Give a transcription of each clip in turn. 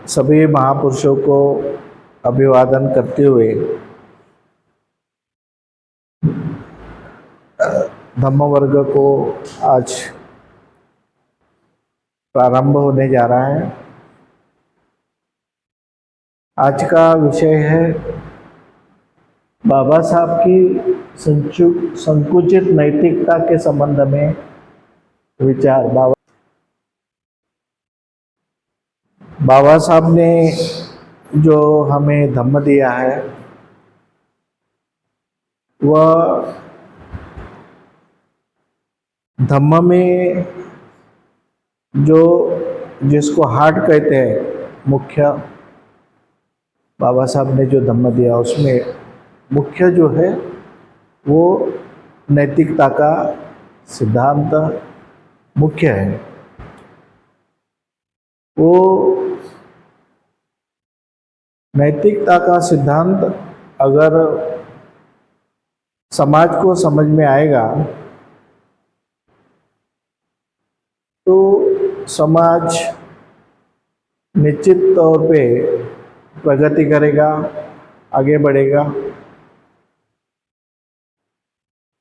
सभी महापुरुषों को अभिवादन करते हुए धम्म वर्ग को आज प्रारंभ होने जा रहा है। आज का विषय है बाबा साहब की संकुचित नैतिकता के संबंध में विचार। बाबा साहब ने जो हमें धम्म दिया है वह धम्म में जो जिसको हार्ट कहते हैं, मुख्य बाबा साहब ने जो धम्म दिया उसमें मुख्य जो है वो नैतिकता का सिद्धांत मुख्य है। वो नैतिकता का सिद्धांत अगर समाज को समझ में आएगा तो समाज निश्चित तौर पे प्रगति करेगा, आगे बढ़ेगा।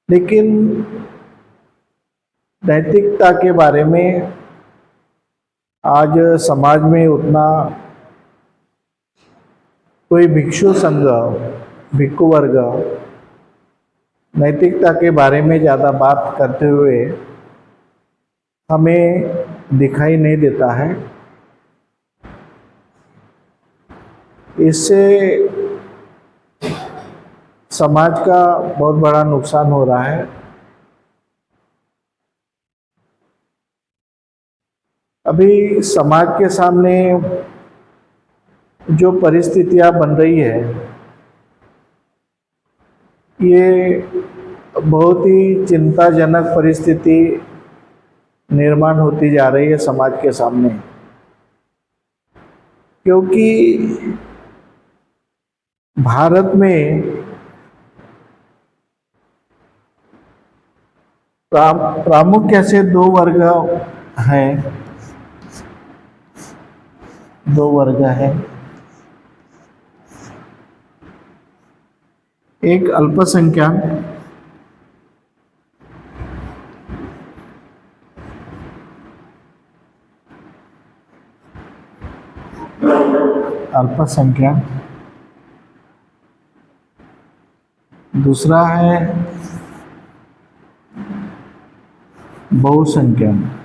लेकिन नैतिकता के बारे में आज समाज में उतना कोई भिक्षु संघ, भिक्षु वर्ग नैतिकता के बारे में ज़्यादा बात करते हुए हमें दिखाई नहीं देता है। इससे समाज का बहुत बड़ा नुकसान हो रहा है। अभी समाज के सामने जो परिस्थितियां बन रही है ये बहुत ही चिंताजनक परिस्थिति निर्माण होती जा रही है समाज के सामने, क्योंकि भारत में प्रामुख्य से दो वर्ग हैं। एक अल्पसंख्यक दूसरा है बहुसंख्यक।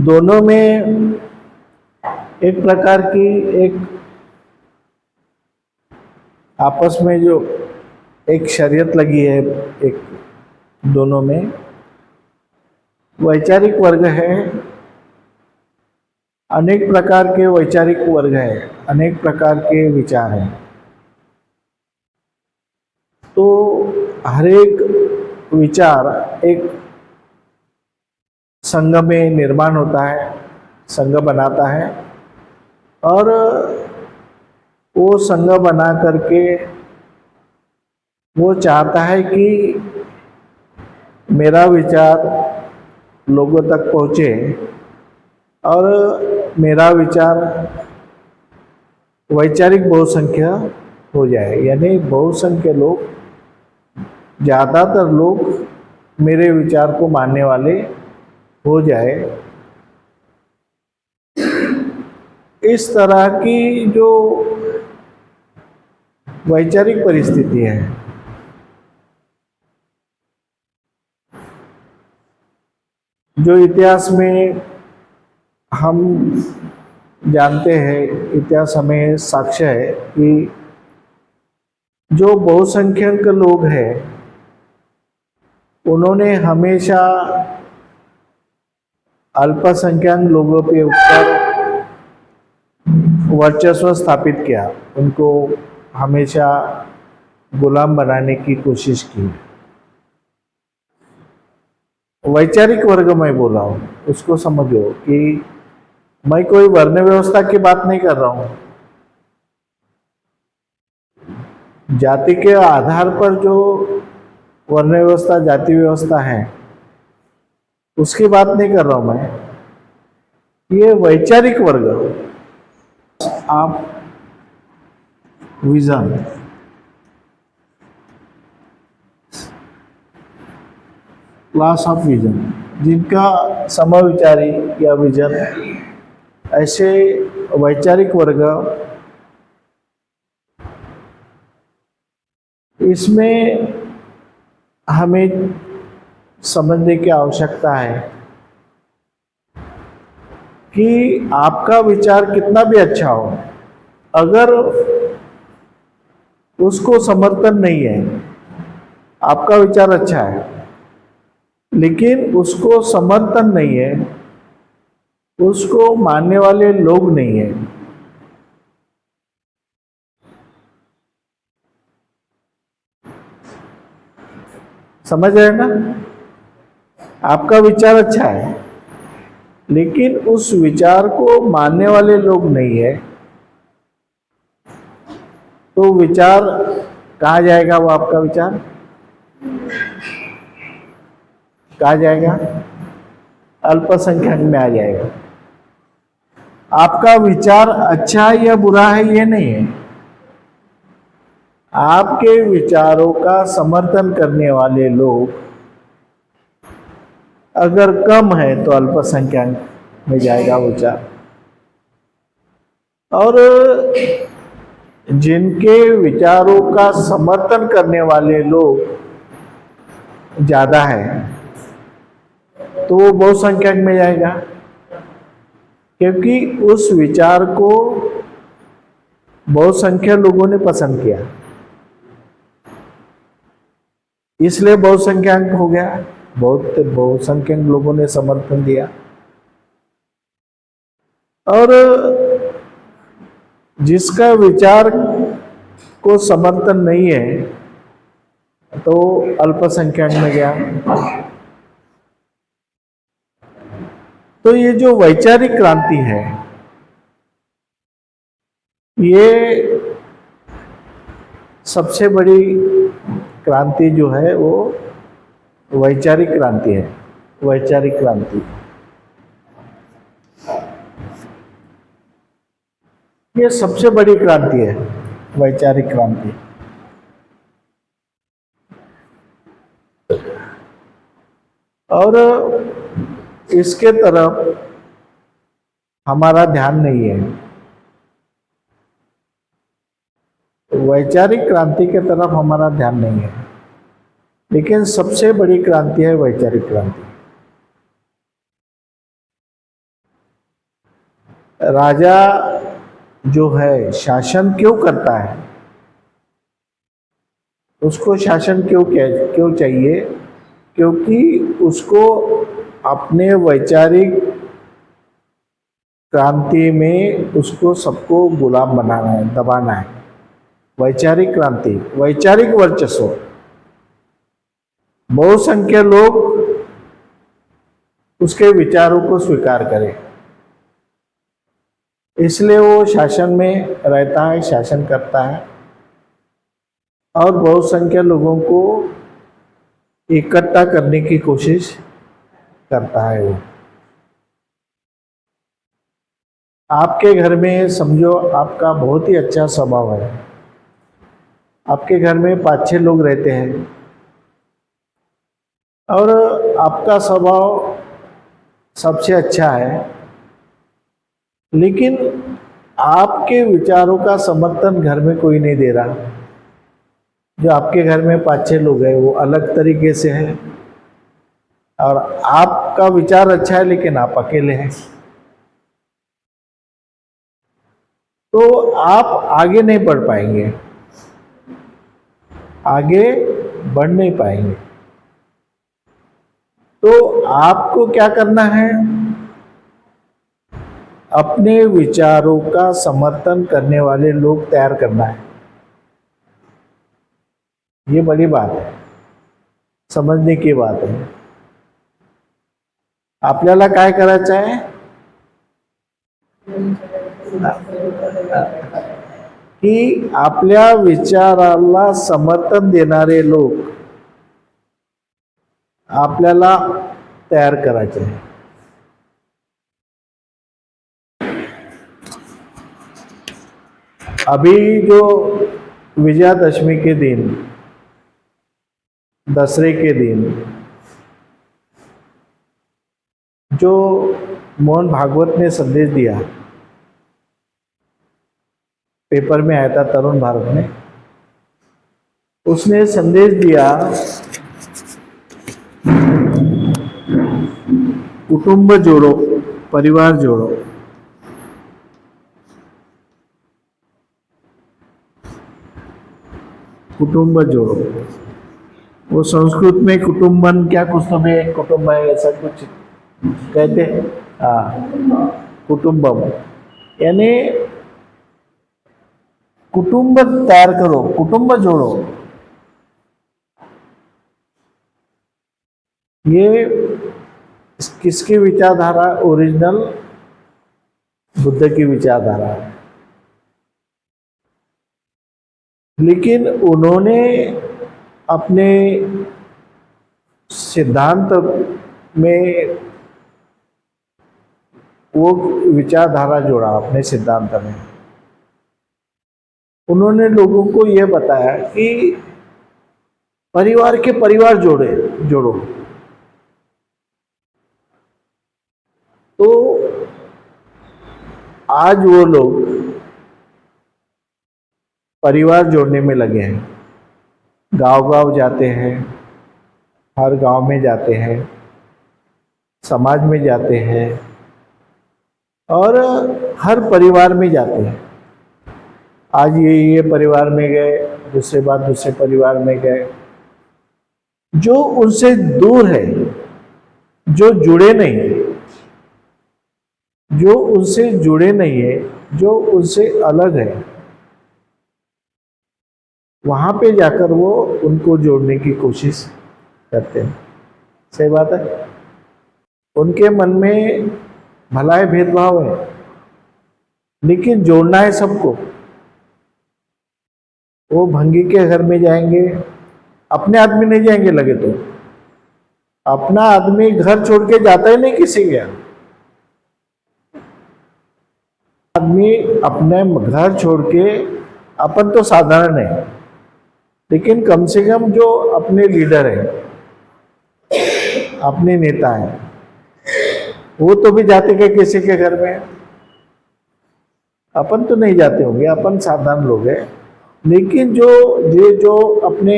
दोनों में एक प्रकार की एक आपस में जो एक शरीयत लगी है, एक दोनों में वैचारिक वर्ग है। अनेक प्रकार के वैचारिक वर्ग है, अनेक प्रकार के विचार हैं। तो हर एक विचार एक संघ में निर्माण होता है, संघ बनाता है और वो संघ बना करके वो चाहता है कि मेरा विचार लोगों तक पहुँचे और मेरा विचार वैचारिक बहुसंख्य हो जाए, यानी बहुसंख्य लोग, ज़्यादातर लोग मेरे विचार को मानने वाले हो जाए। इस तरह की जो वैचारिक परिस्थिति है जो इतिहास में हम जानते हैं, इतिहास हमें साक्ष्य है कि जो बहुसंख्यक लोग हैं उन्होंने हमेशा अल्पसंख्यक लोगों के ऊपर वर्चस्व स्थापित किया, उनको हमेशा गुलाम बनाने की कोशिश की। वैचारिक वर्ग मैं बोल रहा हूँ, उसको समझो कि मैं कोई वर्ण व्यवस्था की बात नहीं कर रहा हूँ। जाति के आधार पर जो वर्ण व्यवस्था, जाति व्यवस्था है, उसकी बात नहीं कर रहा हूं मैं। ये वैचारिक वर्ग, आप विजन, क्लास ऑफ विजन, जिनका समविचारी या विजन, ऐसे वैचारिक वर्ग, इसमें हमें समझने की आवश्यकता है कि आपका विचार कितना भी अच्छा हो, अगर उसको समर्थन नहीं है, आपका विचार अच्छा है लेकिन उसको समर्थन नहीं है, उसको मानने वाले लोग नहीं है, समझ रहे हैं ना? आपका विचार अच्छा है लेकिन उस विचार को मानने वाले लोग नहीं है, तो विचार कहाँ जाएगा? वो आपका विचार कहाँ जाएगा? अल्पसंख्यक में आ जाएगा। आपका विचार अच्छा है या बुरा है ये नहीं है, आपके विचारों का समर्थन करने वाले लोग अगर कम है तो अल्पसंख्यक में जाएगा विचार, और जिनके विचारों का समर्थन करने वाले लोग ज्यादा है तो वो बहुसंख्यक में जाएगा, क्योंकि उस विचार को बहुसंख्यक लोगों ने पसंद किया, इसलिए बहुसंख्यक हो गया। बहुसंख्यक लोगों ने समर्थन दिया, और जिसका विचार को समर्थन नहीं है तो अल्पसंख्यक में गया। तो ये जो वैचारिक क्रांति है, ये सबसे बड़ी क्रांति जो है वो वैचारिक क्रांति है। वैचारिक क्रांति ये सबसे बड़ी क्रांति है, वैचारिक क्रांति। और इसके तरफ हमारा ध्यान नहीं है, वैचारिक क्रांति के तरफ हमारा ध्यान नहीं है, लेकिन सबसे बड़ी क्रांति है वैचारिक क्रांति। राजा जो है शासन क्यों करता है, उसको शासन क्यों चाहिए? क्योंकि उसको अपने वैचारिक क्रांति में उसको सबको गुलाम बनाना है, दबाना है। वैचारिक क्रांति, वैचारिक वर्चस्व, बहुसंख्यक लोग उसके विचारों को स्वीकार करें, इसलिए वो शासन में रहता है, शासन करता है, और बहुसंख्यक लोगों को इकट्ठा करने की कोशिश करता है। वो आपके घर में समझो आपका बहुत ही अच्छा स्वभाव है, आपके घर में 5-6 लोग रहते हैं और आपका स्वभाव सबसे अच्छा है, लेकिन आपके विचारों का समर्थन घर में कोई नहीं दे रहा। जो आपके घर में 5-6 लोग हैं वो अलग तरीके से हैं, और आपका विचार अच्छा है लेकिन आप अकेले हैं, तो आप आगे नहीं बढ़ पाएंगे, आगे बढ़ नहीं पाएंगे। तो आपको क्या करना है? अपने विचारों का समर्थन करने वाले लोग तैयार करना है। ये बड़ी बात है, समझने की बात है। आपल्याला काय करायचं आहे? की आपल्या विचाराला समर्थन देणारे लोक आपल्याला तयार करायचे आहे. अभी जो विजयादशमी के दिन, दशहरे के दिन जो मोहन भागवत ने संदेश दिया, पेपर में आया था तरुण भारत में, उसने संदेश दिया कुटुंब जोड़ो, परिवार जोड़ो. कुटुंब जोड़ो. वो संस्कृत में कुटुंबन क्या कुछ तो भी कुटुंब है ऐसा कुछ कहते हैं. हाँ, कुटुंबम यानी कुटुंब तैयार करो, कुटुंब जोड़ो. ये किसकी विचारधारा? ओरिजिनल बुद्ध की विचारधारा है. लेकिन उन्होंने अपने सिद्धांत में वो विचारधारा जोड़ा. अपने सिद्धांत में उन्होंने लोगों को यह बताया कि परिवार के परिवार जोड़ो. तो आज वो लोग परिवार जोड़ने में लगे हैं. गांव-गांव जाते हैं, हर गांव में जाते हैं, समाज में जाते हैं और हर परिवार में जाते हैं. आज ये परिवार में गए, दूसरे बार दूसरे परिवार में गए. जो उनसे दूर है, जो जुड़े नहीं है, जो उनसे जुड़े नहीं है, जो उनसे अलग है, वहां पे जाकर वो उनको जोड़ने की कोशिश करते हैं. सही बात है. उनके मन में भला है, भेदभाव है, लेकिन जोड़ना है सबको. वो भंगी के घर में जाएंगे, अपने आदमी नहीं जाएंगे. लगे तो अपना आदमी घर छोड़ के जाता ही नहीं किसी के. आदमी अपने घर छोड़ के, अपन तो साधारण है, लेकिन कम से कम जो अपने लीडर है, अपने नेता है, वो तो भी जाते क्या किसी के घर में? अपन तो नहीं जाते होंगे, अपन साधारण लोग हैं. लेकिन जो अपने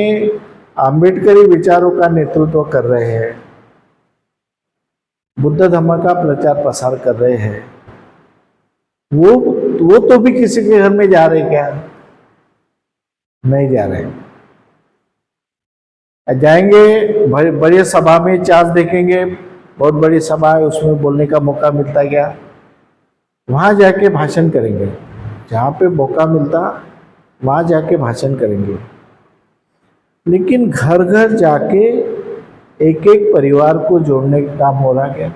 आम्बेडकरी विचारों का नेतृत्व कर रहे हैं, बुद्ध धर्म का प्रचार प्रसार कर रहे हैं, वो तो भी किसी के घर में जा रहे क्या? नहीं जा रहे. जाएंगे बड़ी सभा में, चांस देखेंगे, बहुत बड़ी सभा है, उसमें बोलने का मौका मिलता क्या? वहां जाके भाषण करेंगे. जहाँ पे मौका मिलता वहां जाके भाषण करेंगे. लेकिन घर घर जाके एक एक परिवार को जोड़ने का काम हो रहा क्या?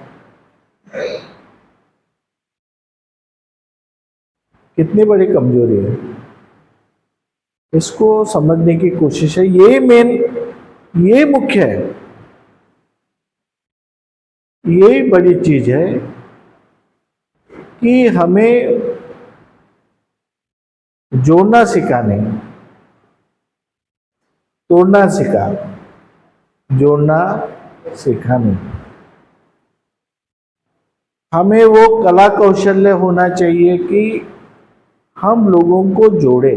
कितनी बड़ी कमजोरी है. इसको समझने की कोशिश है. ये मुख्य है. ये बड़ी चीज है कि हमें जोड़ना सिखा नहीं, तोड़ना सिखा, जोड़ना सिखा नहीं. हमें वो कला कौशल्य होना चाहिए कि हम लोगों को जोड़े.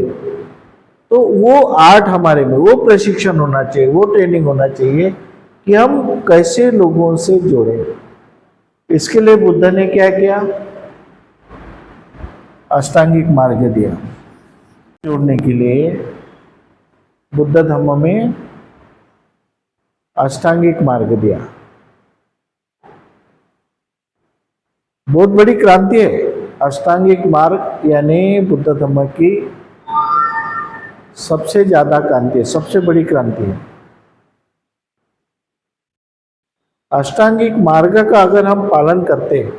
तो वो आर्ट हमारे में, वो प्रशिक्षण होना चाहिए, वो ट्रेनिंग होना चाहिए कि हम कैसे लोगों से जोड़ें. इसके लिए बुद्ध ने क्या किया? अष्टांगिक मार्ग दिया. जोड़ने के लिए बुद्ध धर्म में अष्टांगिक मार्ग दिया. बहुत बड़ी क्रांति है. अष्टांगिक मार्ग यानी बुद्ध धर्म की सबसे ज्यादा क्रांति है, सबसे बड़ी क्रांति है. अष्टांगिक मार्ग का अगर हम पालन करते हैं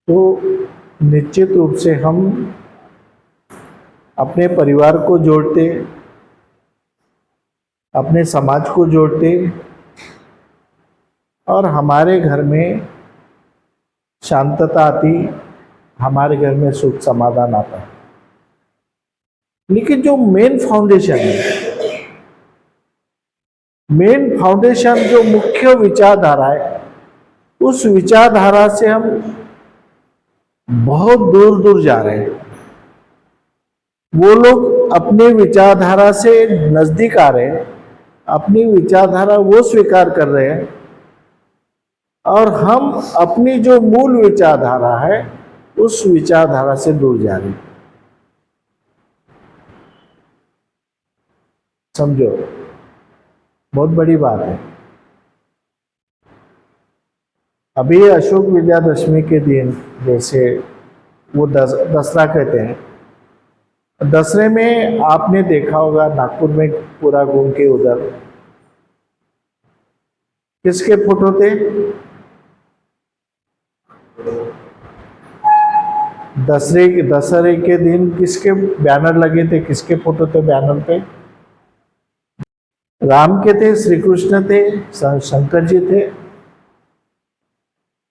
तो निश्चित रूप से हम अपने परिवार को जोड़ते, अपने समाज को जोड़ते और हमारे घर में शांतता आती, हमारे घर में सुख समाधान आता। लेकिन जो मेन फाउंडेशन है, मेन फाउंडेशन जो मुख्य विचारधारा है, उस विचारधारा से हम बहुत दूर दूर जा रहे हैं। वो लोग अपनी विचारधारा से नजदीक आ रहे हैं, अपनी विचारधारा वो स्वीकार कर रहे हैं, और हम अपनी जो मूल विचारधारा है उस विचारधारा से दूर जा रहे हैं। समझो, बहुत बड़ी बात है। अभी अशोक विजयादशमी के दिन, जैसे वो दसरा कहते हैं, दसरे में आपने देखा होगा नागपुर में पूरा घूम के उधर किसके फोटो थे? दशहरे के दिन किसके बैनर लगे थे, किसके फोटो थे बैनर पे? राम के थे, श्री कृष्ण थे, शंकर जी थे,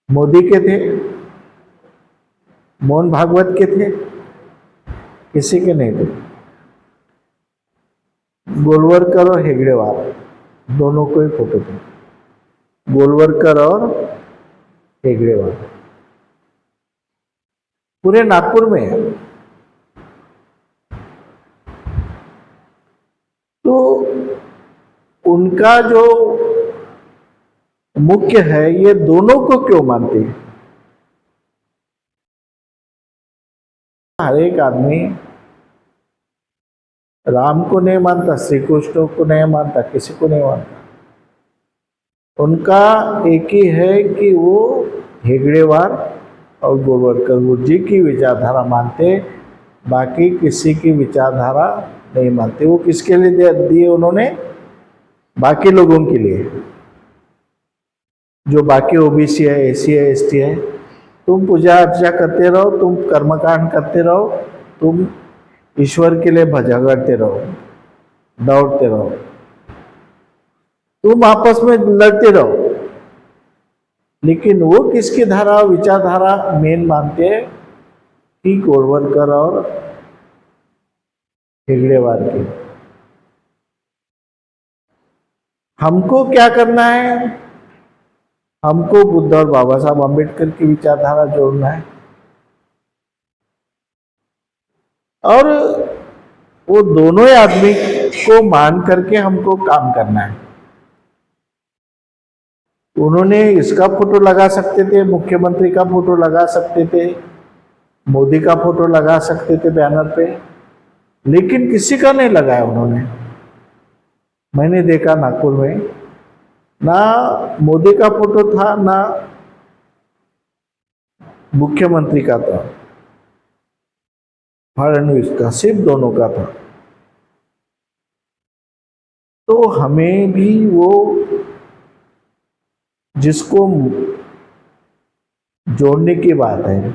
मोदी के थे, मोहन भागवत के थे, किसी के नहीं थे। गोलवरकर और हेगड़ेवार दोनों को ही फोटो थे, गोलवरकर और हेगड़ेवार, पूरे नागपुर में है। तो उनका जो मुख्य है, ये दोनों को क्यों मानते हैं? हर एक आदमी राम को नहीं मानता, श्री कृष्ण को नहीं मानता, किसी को नहीं मानता। उनका एक ही है कि वो हेगड़ेवार और गोलवरकर जी की विचारधारा मानते, बाकी किसी की विचारधारा नहीं मानते। वो किसके लिए दिए उन्होंने? बाकी लोगों के लिए, जो बाकी ओबीसी है, एसी है, एसटी है। तुम पूजा अर्चा करते रहो, तुम कर्मकांड करते रहो, तुम ईश्वर के लिए झगड़ते रहो, दौड़ते रहो, तुम आपस में लड़ते रहो। लेकिन वो किसकी धारा, विचारधारा मेन मानते हैं? कि गोलवरकर और हेगड़ेवार की। हमको क्या करना है? हमको बुद्ध और बाबा साहब अम्बेडकर की विचारधारा जोड़ना है, और वो दोनों ही आदमी को मान करके हमको काम करना है। उन्होंने इसका फोटो लगा सकते थे, मुख्यमंत्री का फोटो लगा सकते थे, मोदी का फोटो लगा सकते थे बैनर पे, लेकिन किसी का नहीं लगाया उन्होंने। मैंने देखा नागपुर में ना मोदी का फोटो था, ना मुख्यमंत्री का था, फडणवीस का, सिर्फ दोनों का था। तो हमें भी वो जिसको जोड़ने की बात है,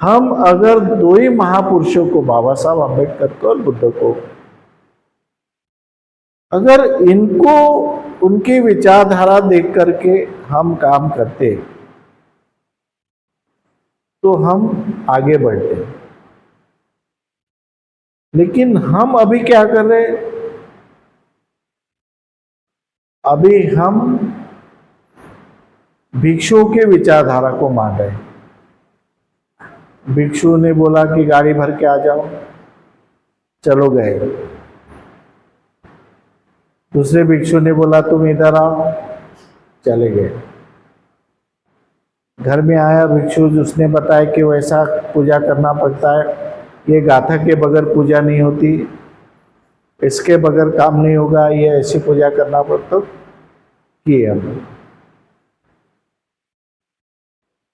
हम अगर दो ही महापुरुषों को, बाबा साहब अम्बेडकर को और बुद्ध को, अगर इनको उनकी विचारधारा देख करके हम काम करते तो हम आगे बढ़ते। लेकिन हम अभी क्या कर रहे हैं? अभी हम भिक्षुओं के विचारधारा को मान रहे हैं। भिक्षु ने बोला कि गाड़ी भर के आ जाओ, चलो गए। दूसरे भिक्षु ने बोला तुम इधर आओ, चले गए। घर में आया भिक्षु, उसने बताया कि वैसा पूजा करना पड़ता है, ये गाथा के बगैर पूजा नहीं होती, इसके बगैर काम नहीं होगा, ये ऐसी पूजा करना पड़ता। किए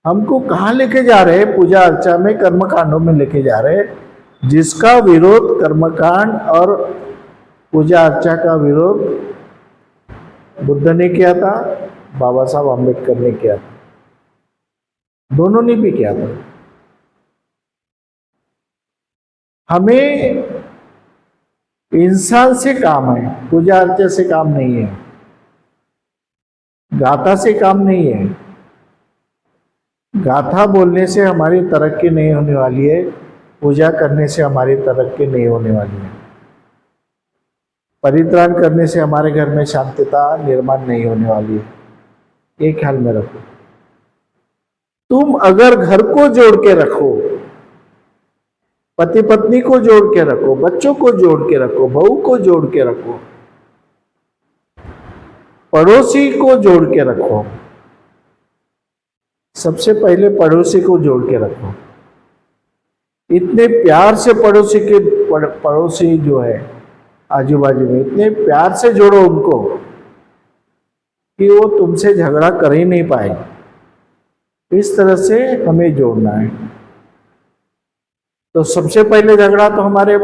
हमको कहाँ लेके जा रहे हैं? पूजा अर्चा में, कर्मकांडों में लेके जा रहे हैं, जिसका विरोध, कर्मकांड और पूजा अर्चा का विरोध बुद्ध ने किया था, बाबा साहब अम्बेडकर ने किया था, दोनों ने भी किया था। हमें इंसान से काम है, पूजा अर्चा से काम नहीं है, गाथा से काम नहीं है। गाथा बोलने से हमारी तरक्की नहीं होने वाली है, पूजा करने से हमारी तरक्की नहीं होने वाली है, परित्राण करने से हमारे घर में शांतता निर्माण नहीं होने वाली है। ये ख्याल में रखो। तुम अगर घर को जोड़ के रखो, पति पत्नी को जोड़ के रखो, बच्चों को जोड़ के रखो, बहू को जोड़ के रखो, पड़ोसी को जोड़ के रखो, सबसे पहले पड़ोसी को जोड़ के रखो। इतने प्यार से पड़ोसी जो है आजू बाजू में, इतने प्यार से जोड़ो उनको कि वो तुमसे झगड़ा कर ही नहीं पाए। इस तरह से हमें जोड़ना है। तो सबसे पहले झगड़ा तो हमारे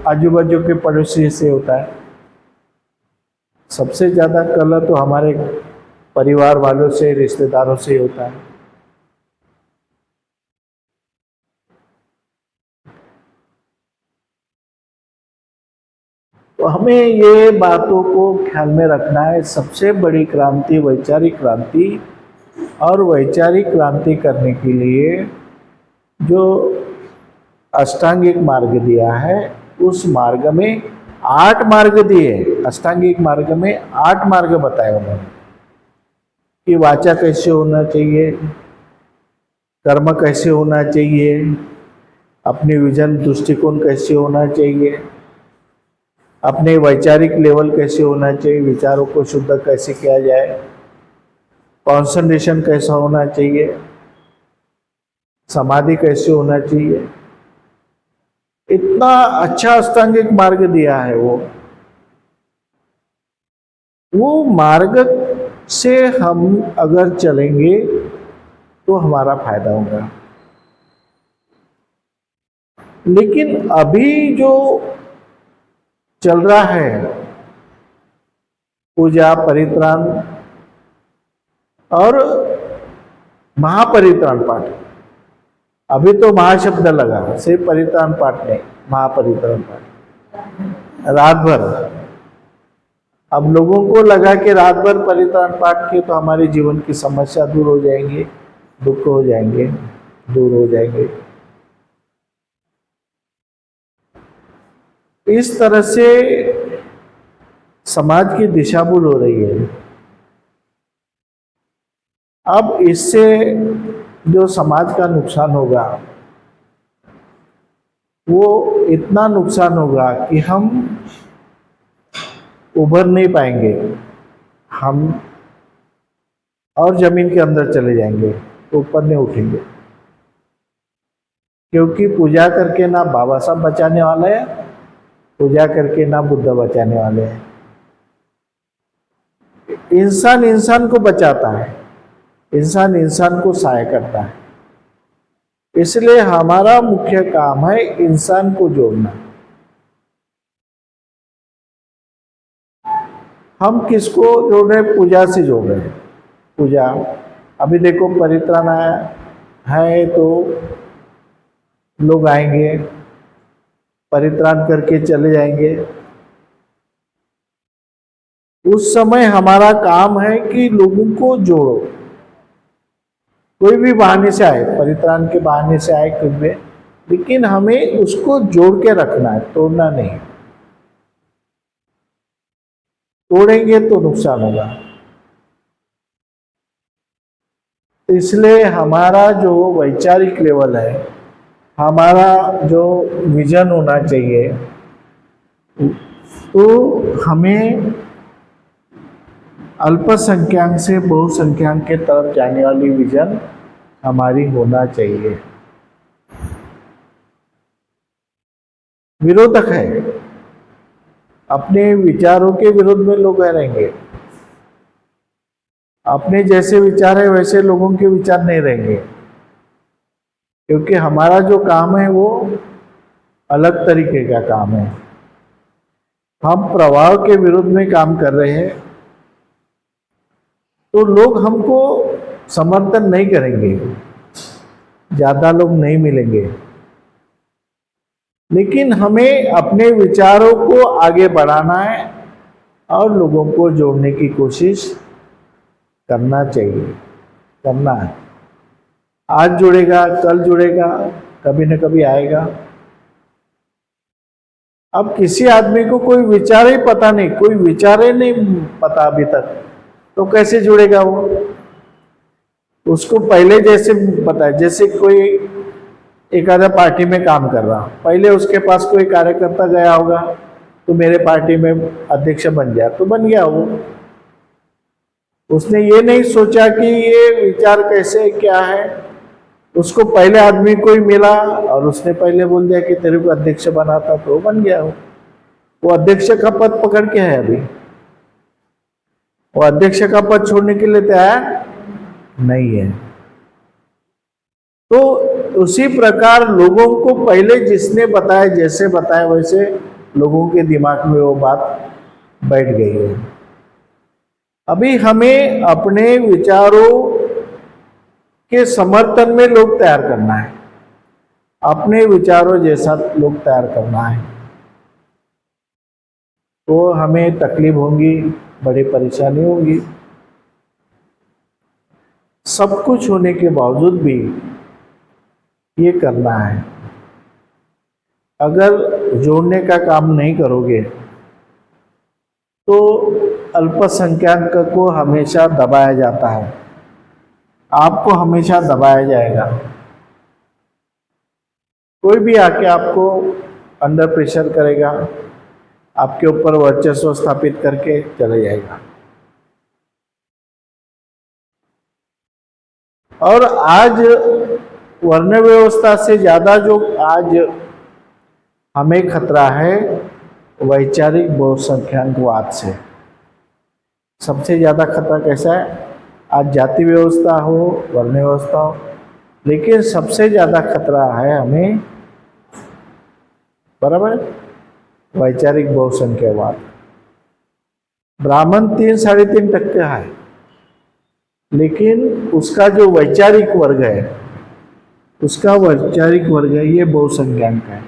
आजू बाजू के पड़ोसी से होता है। सबसे ज्यादा कलह तो हमारे परिवार वालों से, रिश्तेदारों से होता है। तो हमें ये बातों को ख्याल में रखना है। सबसे बड़ी क्रांति वैचारिक क्रांति, और वैचारिक क्रांति करने के लिए जो अष्टांगिक मार्ग दिया है, उस मार्ग में 8 मार्ग दिए। अष्टांगिक मार्ग में 8 मार्ग बताए उन्होंने कि वाचा कैसे होना चाहिए, कर्म कैसे होना चाहिए, अपनी विजन दृष्टिकोण कैसे होना चाहिए, अपने वैचारिक लेवल कैसे होना चाहिए, विचारों को शुद्ध कैसे किया जाए, कंसंट्रेशन कैसा होना चाहिए, समाधि कैसे होना चाहिए। इतना अच्छा अष्टांगिक मार्ग दिया है। वो मार्ग से हम अगर चलेंगे तो हमारा फायदा होगा। लेकिन अभी जो चल रहा है पूजा, परित्राण और महापरित्राण पाठ, अभी तो महाशब्द लगा, सिर्फ परित्राण पाठ नहीं, महापरित्राण पाठ रात भर। अब लोगों को लगा कि रात भर परित्राण पाठ के तो हमारे जीवन की समस्या दूर हो जाएंगी, दुख हो जाएंगे, दूर हो जाएंगे। इस तरह से समाज की दिशा भूल हो रही है। अब इससे जो समाज का नुकसान होगा वो इतना नुकसान होगा कि हम उभर नहीं पाएंगे, हम और जमीन के अंदर चले जाएंगे, ऊपर नहीं उठेंगे। क्योंकि पूजा करके ना बाबा साहब बचाने वाले हैं, पूजा करके ना बुद्ध बचाने वाले हैं। इंसान इंसान को बचाता है, इंसान इंसान को सहाय करता है। इसलिए हमारा मुख्य काम है इंसान को जोड़ना। हम किसको जोड़ रहे हैं? पूजा से जोड़ रहे हैं। पूजा, अभी देखो परित्राण है तो लोग आएंगे, परित्राण करके चले जाएंगे। उस समय हमारा काम है कि लोगों को जोड़ो। कोई भी बहाने से आए, परित्राण के बहाने से आए कुछ भी, लेकिन हमें उसको जोड़ के रखना है, तोड़ना नहीं। तोड़ेंगे तो नुकसान होगा। इसलिए हमारा जो वैचारिक लेवल है, हमारा जो विजन होना चाहिए, तो हमें अल्पसंख्यक से बहुसंख्यक के तरफ जाने वाली विजन हमारी होना चाहिए। विरोधक है, अपने विचारों के विरोध में लोग रहेंगे। अपने जैसे विचार है वैसे लोगों के विचार नहीं रहेंगे, क्योंकि हमारा जो काम है वो अलग तरीके का काम है। हम प्रवाह के विरुद्ध में काम कर रहे हैं, तो लोग हमको समर्थन नहीं करेंगे, ज्यादा लोग नहीं मिलेंगे। लेकिन हमें अपने विचारों को आगे बढ़ाना है और लोगों को जोड़ने की कोशिश करना चाहिए, करना है। आज जुड़ेगा, कल जुड़ेगा, कभी न कभी आएगा। अब किसी आदमी को कोई विचार ही पता नहीं, कोई विचार ही नहीं पता अभी तक, तो कैसे जुड़ेगा वो? उसको पहले जैसे पता है, जैसे कोई एक आधा पार्टी में काम कर रहा, पहले उसके पास कोई कार्यकर्ता गया होगा तो मेरे पार्टी में अध्यक्ष बन गया, तो बन गया वो। उसने ये नहीं सोचा कि ये विचार कैसे क्या है। उसको पहले आदमी कोई मिला और उसने पहले बोल दिया कि तेरे को अध्यक्ष बना था, तो बन गया वो अध्यक्ष का पद पकड़ के है अभी। वो अध्यक्ष का पद छोड़ने के लिए तैयार नहीं है। तो उसी प्रकार लोगों को पहले जिसने बताया, जैसे बताया वैसे लोगों के दिमाग में वो बात बैठ गई है। अभी हमें अपने विचारों के समर्थन में लोग तैयार करना है, अपने विचारों जैसा लोग तैयार करना है। तो हमें तकलीफ होंगी, बड़ी परेशानी होंगी। सब कुछ होने के बावजूद भी ये करना है। अगर जोड़ने का काम नहीं करोगे तो अल्पसंख्यक को हमेशा दबाया जाता है, आपको हमेशा दबाया जाएगा। कोई भी आके आपको अंडर प्रेशर करेगा, आपके ऊपर वर्चस्व स्थापित करके चले जाएगा। और आज वर्ण व्यवस्था से ज्यादा जो आज हमें खतरा है वैचारिक बहुसंख्यकवाद से। सबसे ज्यादा खतरा कैसा है? आज जाति व्यवस्था हो, वर्ण व्यवस्था हो, लेकिन सबसे ज्यादा खतरा है हमें, बराबर, वैचारिक बहुसंख्यकवाद। ब्राह्मण 3-3.5% है, लेकिन उसका जो वैचारिक वर्ग है, ये बहुसंख्यक है।